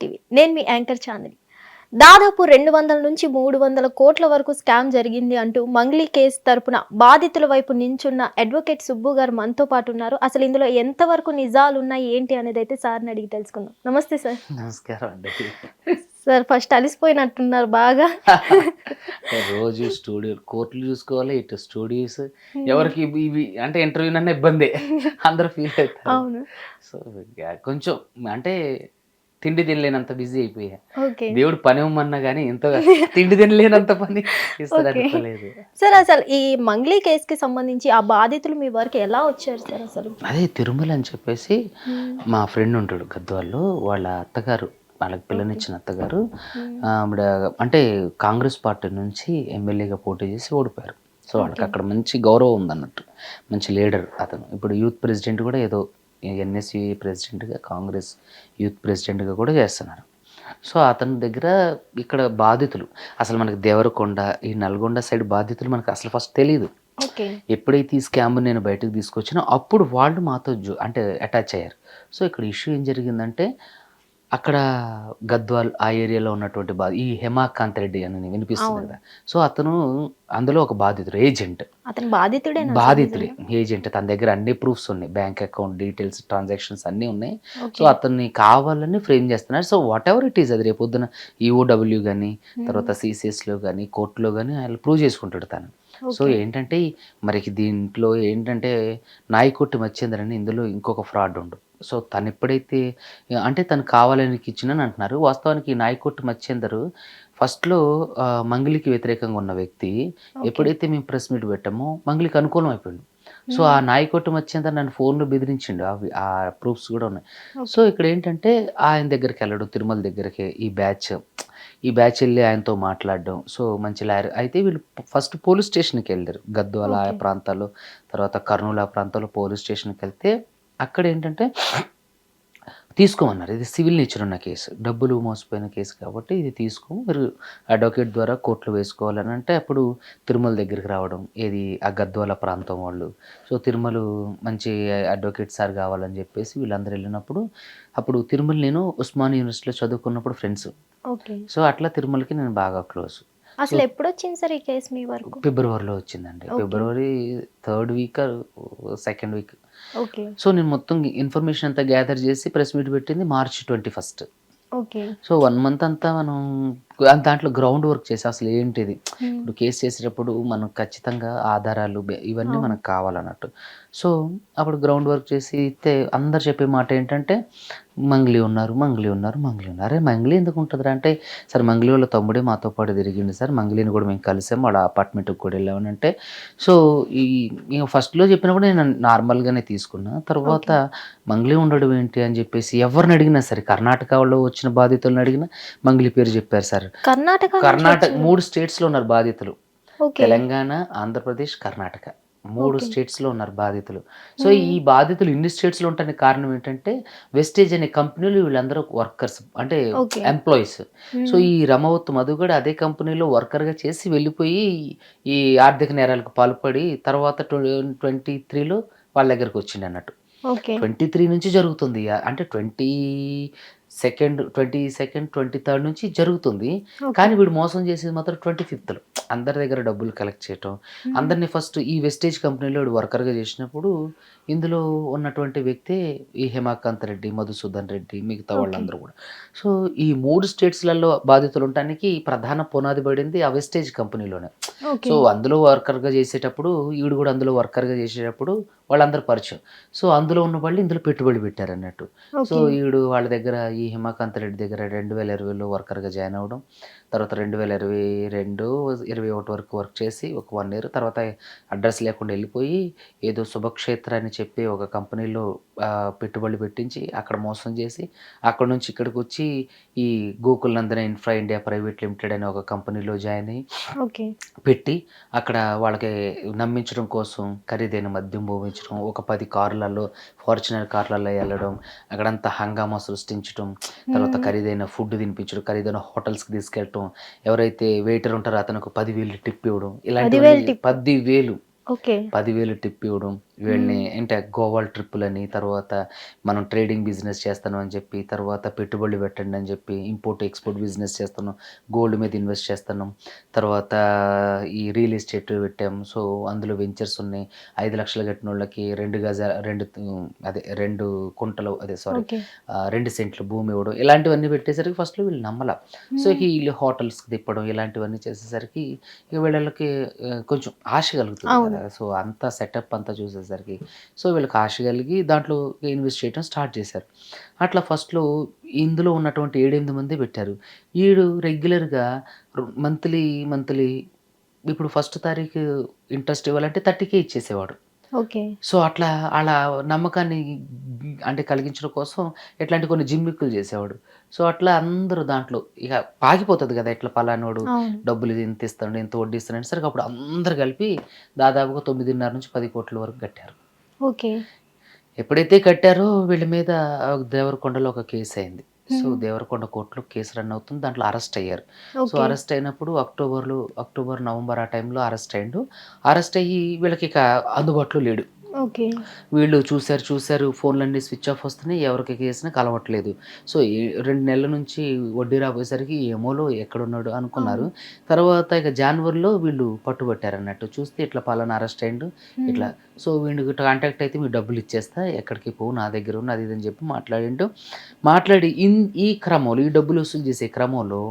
TV. నేను మీ anchor Chandini. దాదాపు 200 నుంచి 300 కోట్ల వరకు స్కామ్ జరిగింది అంటూ మంగ్లీ కేసు తరపున బాధితుల వైపు నించున్న అడ్వకేట్ సుబ్బు గారు మనతో పాటు ఉన్నారు. అసలు ఇందులో ఎంతవరకు నిజాలు ఉన్నాయి ఏంటి అనేది అయితే సార్ని అడిగి తెలుసుకుందాం. నమస్తే సార్. నమస్కారం అండి. సార్ ఫస్ట్ అలిసిపోయినట్టున్నారు బాగా. రోజు స్టూడియో కోర్టులు చూసుకోవాలి, ఇటు స్టూడియోస్, ఎవరికి ఇవి అంటే ఇంటర్వ్యూ అన్న ఇబ్బంది, అందరూ ఫీల్ అవుతారు. అవును. సో కొంచెం అంటే తిండి తినలేనంత బిజీ అయిపోయా. ఓకే. దేవుడు పని ఇవ్వమన్నా కానీ ఇంత తిండి తినలేనంత పని ఇస్తాడు అనుకోలేదు. సార్ అసలు ఈ మంగ్లీ కేసుకి సంబంధించి ఆ బాధితులు మీ వరకు ఎలా వచ్చారు సార్ అసలు? అదే తిరుమల అని చెప్పేసి మా ఫ్రెండ్ ఉంటాడు గద్వాల్లో, వాళ్ళ అత్తగారు, వాళ్ళకి పిల్లనిచ్చిన అత్తగారు ఆవిడ అంటే కాంగ్రెస్ పార్టీ నుంచి ఎమ్మెల్యేగా పోటీ చేసి ఓడిపోయారు. సో వాళ్ళకి అక్కడ మంచి గౌరవం ఉందన్నట్టు, మంచి లీడర్ అతను. ఇప్పుడు యూత్ ప్రెసిడెంట్ కూడా ఏదో ఎన్ఎస్సి ప్రెసిడెంట్గా, కాంగ్రెస్ యూత్ ప్రెసిడెంట్గా కూడా చేస్తున్నారు. సో అతని దగ్గర ఇక్కడ బాధితులు అసలు మనకి దేవరకొండ, ఈ నల్గొండ సైడ్ బాధితులు మనకు అసలు ఫస్ట్ తెలియదు. ఎప్పుడైతే ఈ స్కామ్ నేను బయటకు తీసుకొచ్చినా అప్పుడు వాళ్ళు మాతో అంటే అటాచ్ అయ్యారు. సో ఇక్కడ ఇష్యూ ఏం జరిగిందంటే, అక్కడ గద్వాల్ ఆ ఏరియాలో ఉన్నటువంటి ఈ హేమాకాంత్ రెడ్డి అని వినిపిస్తుంది కదా. సో అతను అందులో ఒక బాధితుడు, ఏజెంట్. అతను బాధితుడే ఏజెంట్. తన దగ్గర అన్ని ప్రూఫ్స్ ఉన్నాయి, బ్యాంక్ అకౌంట్ డీటెయిల్స్, ట్రాన్సాక్షన్స్ అన్నీ ఉన్నాయి. సో అతన్ని కావాలని ఫ్రేమ్ చేస్తున్నారు. So what ever it is, అది రేపొద్దున ఈఓడబ్ల్యూ కానీ, తర్వాత సిసిఎస్లో కానీ, కోర్టులో కానీ ఆయన ప్రూవ్ చేసుకుంటాడు తను. సో ఏంటంటే మరికి దీంట్లో ఏంటంటే నాయకొట్టి మచ్చేందరని ఇందులో ఇంకొక ఫ్రాడ్ ఉండు. సో తను ఎప్పుడైతే అంటే తను కావాలని ఇచ్చినని అంటున్నారు. వాస్తవానికి నాయకొట్టి మచ్చేందరు ఫస్ట్లో మంగ్లీకి వ్యతిరేకంగా ఉన్న వ్యక్తి. ఎప్పుడైతే మేము ప్రెస్ మీట్ పెట్టామో మంగ్లీకి అనుకూలం అయిపోయింది. సో ఆ నాయకొట్టి మచ్చేందరు నన్ను ఫోన్లో బెదిరించిండు, అవి ఆ ప్రూఫ్స్ కూడా ఉన్నాయి. సో ఇక్కడ ఏంటంటే ఆయన దగ్గరికి వెళ్ళడం, తిరుమల దగ్గరికి ఈ బ్యాచ్ వెళ్ళి ఆయనతో మాట్లాడడం. సో మంచి లాయర్ అయితే వీళ్ళు ఫస్ట్ పోలీస్ స్టేషన్కి వెళ్ళారు, గద్వాల ఆ ప్రాంతాల్లో, తర్వాత కర్నూలు ఆ ప్రాంతాల్లో పోలీస్ స్టేషన్కి వెళ్తే అక్కడ ఏంటంటే తీసుకోమన్నారు. ఇది సివిల్ నేచర్ ఉన్న కేసు, డబ్బులు మోసపోయిన కేసు కాబట్టి ఇది మీరు అడ్వకేట్ ద్వారా కోర్టులో వేసుకోవాలని అంటే, అప్పుడు తిరుమల దగ్గరికి రావడం, ఏది ఆ గద్వాల ప్రాంతం వాళ్ళు. సో తిరుమల మంచి అడ్వకేట్ సార్ కావాలని చెప్పేసి వీళ్ళందరూ వెళ్ళినప్పుడు, అప్పుడు తిరుమల నేను ఉస్మానియా యూనివర్సిటీలో చదువుకున్నప్పుడు ఫ్రెండ్స్. సో అట్లా తిరుమలకి నేను బాగా క్లోజ్. అసలు ఎప్పుడు వచ్చింది సార్ ఈ కేసు మీ వరకు? ఫిబ్రవరిలో వచ్చిందండి. ఫిబ్రవరి 3rd week 2nd week. So నేను మొత్తం ఇన్ఫర్మేషన్ అంతా గ్యాదర్ చేసి ప్రెస్ మీట్ పెట్టింది March 21st. సో 1 month అంతా మనం దాంట్లో గ్రౌండ్ వర్క్ చేసి అసలు ఏంటిది, ఇప్పుడు కేసు చేసేటప్పుడు మనం ఖచ్చితంగా ఆధారాలు ఇవన్నీ మనకు కావాలన్నట్టు. సో అప్పుడు గ్రౌండ్ వర్క్ చేసి అందరు చెప్పే మాట ఏంటంటే మంగ్లీ ఉన్నారు. అరే మంగ్లీ ఎందుకు ఉంటుందిరా అంటే, సార్ మంగ్లీ వాళ్ళ తమ్ముడే మాతో పాటు తిరిగింది సార్, మంగ్లీని కూడా మేము కలిసాం, వాళ్ళ అపార్ట్మెంట్కి కూడా వెళ్ళామని అంటే. సో ఫస్ట్లో చెప్పినప్పుడు నేను నార్మల్గానే తీసుకున్నా. తర్వాత మంగ్లీ ఉండడం ఏంటి అని చెప్పేసి ఎవరిని అడిగినా సరే, కర్ణాటక వాళ్ళు వచ్చిన బాధితులను అడిగినా మంగ్లీ పేరు చెప్పారు సార్. కర్ణాటక 3 స్టేట్స్లో ఉన్నారు బాధితులు, తెలంగాణ, ఆంధ్రప్రదేశ్, కర్ణాటక 3 స్టేట్స్లో ఉన్నారు బాధితులు. సో ఈ బాధితులు ఇన్ని స్టేట్స్లో ఉండడానికి కారణం ఏంటంటే, వెస్టేజ్ అనే కంపెనీలు వీళ్ళందరూ వర్కర్స్ అంటే ఎంప్లాయీస్. సో ఈ రమవత్ మధు కూడా అదే కంపెనీలో వర్కర్గా చేసి వెళ్ళిపోయి ఈ ఆర్థిక నేరాలకు పాల్పడి తర్వాత 2023లో వాళ్ళ దగ్గరకు వచ్చింది అన్నట్టు. 23 నుంచి జరుగుతుంది, అంటే 22nd 23rd నుంచి జరుగుతుంది. కానీ వీడు మోసం చేసేది మాత్రం 25th. అందరి దగ్గర డబ్బులు కలెక్ట్ చేయటం, అందరినీ ఫస్ట్ ఈ వెస్టేజ్ కంపెనీలో వీడు వర్కర్గా చేసినప్పుడు ఇందులో ఉన్నటువంటి వ్యక్తి ఈ హేమాకాంత్ రెడ్డి, మధుసూదన్ రెడ్డి, మిగతా వాళ్ళందరూ కూడా. సో ఈ 3 స్టేట్స్లలో బాధితులు ఉండటానికి ప్రధాన పునాది పడింది ఆ వెస్టేజ్ కంపెనీలోనే. సో అందులో వర్కర్గా చేసేటప్పుడు ఈవిడ కూడా అందులో వర్కర్గా చేసేటప్పుడు వాళ్ళందరూ పరిచయం. సో అందులో ఉన్న వాళ్ళు ఇందులో పెట్టుబడి పెట్టారు అన్నట్టు. సో ఈవిడు వాళ్ళ దగ్గర ఈ హేమాకాంత్ రెడ్డి దగ్గర 2020లో వర్కర్గా జాయిన్ అవ్వడం, తర్వాత 2022, 21 వరకు వర్క్ చేసి ఒక 1 year తర్వాత అడ్రస్ లేకుండా వెళ్ళిపోయి ఏదో శుభక్షేత్ర అని చెప్పి ఒక కంపెనీలో పెట్టుబడి పెట్టించి అక్కడ మోసం చేసి, అక్కడ నుంచి ఇక్కడికి వచ్చి ఈ గోకుల్ నందన ఇన్ఫ్రా ఇండియా ప్రైవేట్ లిమిటెడ్ అనే ఒక కంపెనీలో జాయిన్ అయ్యి పెట్టి అక్కడ వాళ్ళకి నమ్మించడం కోసం ఖరీదైన మద్యం భోగించడం, ఒక 10 కార్లలో, ఫార్చునర్ కార్లలో వెళ్ళడం, అక్కడంతా హంగామా సృష్టించడం, తర్వాత ఖరీదైన ఫుడ్ తినిపించడం, ఖరీదైన హోటల్స్కి తీసుకెళ్ళటం, ఎవరైతే వెయిటర్ ఉంటారో అతనికి 10,000 టిప్ ఇవ్వడం, ఇలాంటి 10,000 టిప్ ఇవ్వడం, వీళ్ళని అంటే గోవా ట్రిప్పులని, తర్వాత మనం ట్రేడింగ్ బిజినెస్ చేస్తాను అని చెప్పి, తర్వాత పెట్టుబడులు పెట్టండి అని చెప్పి, ఇంపోర్ట్ ఎక్స్పోర్ట్ బిజినెస్ చేస్తున్నాం, గోల్డ్ మీద ఇన్వెస్ట్ చేస్తున్నాం, తర్వాత ఈ రియల్ ఎస్టేట్ పెట్టాం. సో అందులో వెంచర్స్ ఉన్నాయి. 5 లక్షలు కట్టిన వాళ్ళకి 2 కుంటలు 2 సెంట్లు భూమి ఇవ్వడం, ఇలాంటివన్నీ పెట్టేసరికి ఫస్ట్లో వీళ్ళు నమ్మల. సో వీళ్ళు హోటల్స్కి తిప్పడం ఇలాంటివన్నీ చేసేసరికి ఇక వీళ్ళకి కొంచెం ఆశ కలుగుతుంది కదా. సో అంతా సెటప్ అంతా చూసేసరికి సో వీళ్ళకి ఆశ కలిగి దాంట్లో ఇన్వెస్ట్ చేయడం స్టార్ట్ చేశారు. అట్లా ఫస్ట్లో ఇందులో ఉన్నటువంటి 7-8 మంది పెట్టారు. వీడు రెగ్యులర్గా మంత్లీ ఇప్పుడు ఫస్ట్ తారీఖు ఇంట్రెస్ట్ ఇవ్వాలంటే 30K ఇచ్చేసేవాడు. సో అట్లా అలా నమ్మకాన్ని అంటే కలిగించడం కోసం ఎట్లాంటి కొన్ని జిమ్మిక్కులు చేసేవాడు. సో అట్లా అందరూ దాంట్లో ఇక పాకిపోతుంది కదా, ఇట్లా పలానోడు డబ్బులు ఇంత ఇస్తాడు, ఇంత వడ్డీ ఇస్తాడు సరికి అప్పుడు అందరు కలిపి దాదాపుగా 9.5 నుంచి 10 కోట్ల వరకు కట్టారు. ఎప్పుడైతే కట్టారో వీళ్ళ మీద దేవరకొండలో ఒక కేసు అయింది. సో దేవరకొండ కోర్టులో కేసు రన్ అవుతుంది, దాంట్లో అరెస్ట్ అయ్యారు. సో అరెస్ట్ అయినప్పుడు అక్టోబర్ నవంబర్ ఆ టైంలో అరెస్ట్ అయ్యి వీళ్ళకి ఇక అందుబాటులో లేడు. వీళ్ళు చూశారు ఫోన్లన్నీ స్విచ్ ఆఫ్ వస్తున్నాయి, ఎవరికి కేసుని కలవట్లేదు. సో 2 నెలల నుంచి వడ్డీ రాబోయేసరికి ఏమోలో ఎక్కడున్నాడు అనుకున్నారు. తర్వాత ఇక జనవరిలో వీళ్ళు పట్టుబట్టారు అన్నట్టు. చూస్తే ఇట్లా పలానా అరెస్ట్ అయ్యిండు ఇట్లా. సో వీడికి కాంటాక్ట్ అయితే మీకు డబ్బులు ఇచ్చేస్తా, ఎక్కడికి పోవు, నా దగ్గర ఉన్న అది ఇదని చెప్పి మాట్లాడి ఈ క్రమంలో ఈ డబ్బులు వసూలు చేసే క్రమంలో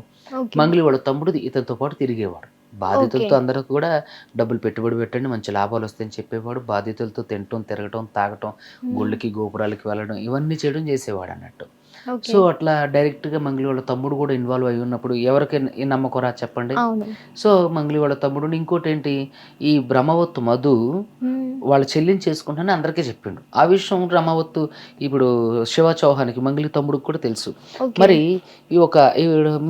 మంగళి వాళ్ళ తమ్ముడు ఇతనితో పాటు తిరిగేవాడు. బాధితులతో అందరూ కూడా డబ్బులు పెట్టుబడి పెట్టండి, మంచి లాభాలు వస్తాయని చెప్పేవాడు. బాధితులతో తిరగటం, తాగటం, గుళ్ళకి గోపురాలకి వెళ్ళడం, ఇవన్నీ చేయడం చేసేవాడు అన్నట్టు. సో అట్లా డైరెక్ట్గా మంగళి వాళ్ళ తమ్ముడు కూడా ఇన్వాల్వ్ అయి ఉన్నప్పుడు ఎవరికి నమ్మకం రా చెప్పండి. సో మంగళి వాళ్ళ తమ్ముడు ఇంకోటి ఏంటి, ఈ బ్రహ్మవత్తు మధు వాళ్ళ చెల్లిని చేసుకుంటానని అందరికీ చెప్పిండు. ఆ విషయం బ్రహ్మవత్తు ఇప్పుడు శివ చౌహాన్కి మంగళి తమ్ముడికి కూడా తెలుసు. మరి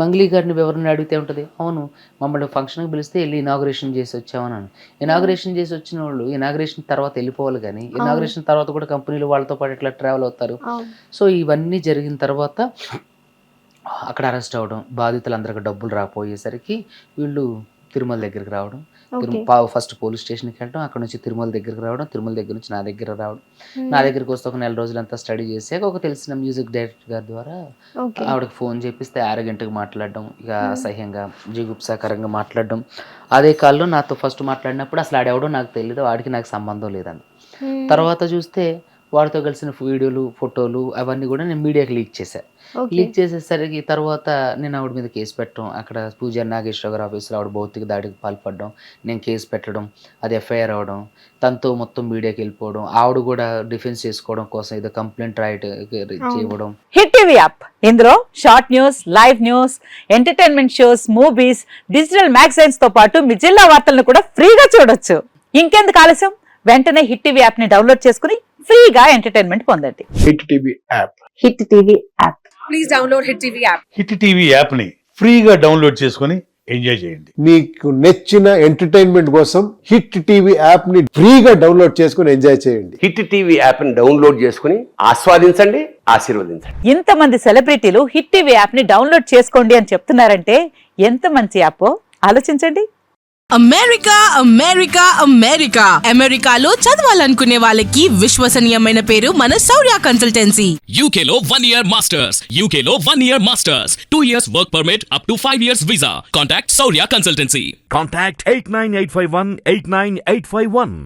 మంగళి గారిని ఎవరిని అడిగితే ఉంటుంది, అవును మమ్మల్ని ఫంక్షన్కి పిలిస్తే వెళ్ళి ఇనాగ్రేషన్ చేసి వచ్చామని. ఇనాగ్రేషన్ చేసి వచ్చిన వాళ్ళు ఇనాగ్రేషన్ తర్వాత వెళ్ళిపోవాలి, కానీ ఇనాగ్రేషన్ తర్వాత కూడా కంపెనీలు వాళ్ళతో పాటు ఎట్లా ట్రావెల్ అవుతారు. సో ఇవన్నీ జరిగిన తర్వాత అక్కడ అరెస్ట్ అవ్వడం, బాధితులందరికీ డబ్బులు రాపోయేసరికి వీళ్ళు తిరుమల దగ్గరికి రావడం, ఫస్ట్ పోలీస్ స్టేషన్కి వెళ్ళడం, అక్కడ నుంచి తిరుమల దగ్గరికి రావడం, తిరుమల దగ్గర నుంచి నా దగ్గరికి వస్తే ఒక 4 రోజులంతా స్టడీ చేసాక ఒక తెలిసిన మ్యూజిక్ డైరెక్టర్ గారి ద్వారా ఆవిడకి ఫోన్ చేపిస్తే 6 గంటలకు మాట్లాడడం, ఇక అసహ్యంగా జిగుప్సాకరంగా మాట్లాడడం. అదే కాల్లో నాతో ఫస్ట్ మాట్లాడినప్పుడు అసలు ఆడెవడో నాకు తెలియదు, వాడికి నాకు సంబంధం లేదండి. తర్వాత చూస్తే వాడితో కలిసిన వీడియోలు, ఫోటోలు అవన్నీ కూడా నేను మీడియాకి లీక్ చేసేసరికి తర్వాత నేను ఆవిడ మీద కేసు పెట్టడం, అక్కడ పూజా నాగేశ్వర గారి ఆఫీస్లో ఆవిడ భౌతిక దాడికి పాల్పడడం, నేను కేసు పెట్టడం, అది ఎఫ్ఐఆర్ అవడం, తనతో మొత్తం మీడియాకి వెళ్ళిపోవడం, ఆవిడ కూడా డిఫెన్స్ చేసుకోవడం కోసం ఏదో కంప్లైంట్ చేయడం. హిట్ టీవీ యాప్, ఇందులో short news, live news, entertainment shows, movies, digital magazines తో పాటు మీ జిల్లా వార్తలను కూడా ఫ్రీగా చూడొచ్చు. ఇంకెందుకు ఆలస్యం, వెంటనే హిట్ టీవీ యాప్ ని డౌన్లోడ్ చేసుకుని ఫ్రీగా ఎంటర్టైన్మెంట్ పొందండి. Hit TV app, hit TV app, please download hit TV app. Hit TV app ని ఫ్రీగా డౌన్లోడ్ చేసుకుని ఎంజాయ్ చేయండి. మీకు నచ్చిన ఎంటర్టైన్మెంట్ కోసం హిట్ టీవీ యాప్ ని ఫ్రీగా డౌన్లోడ్ చేసుకుని ఎంజాయ్ చేయండి. హిట్ టీవీ యాప్ ని డౌన్లోడ్ చేసుకుని ఆస్వాదించండి, ఆశీర్వదించండి. ఇంతమంది సెలబ్రిటీలు హిట్ టీవీ యాప్ ని డౌన్లోడ్ చేసుకోండి అని చెప్తున్నారంటే ఎంత మంచి యాప్ ఆలోచించండి. అమెరికా అమెరికా అమెరికా అమెరికాలో చదవాలనుకునే వాళ్ళకి విశ్వసనీయమైన పేరు మన శౌర్య కన్సల్టెన్సీ. UK లో 1 year masters, UK లో 1 year masters, 2 years work permit up to 5 years visa. Contact Saurya Consultancy. Contact 89851 89851.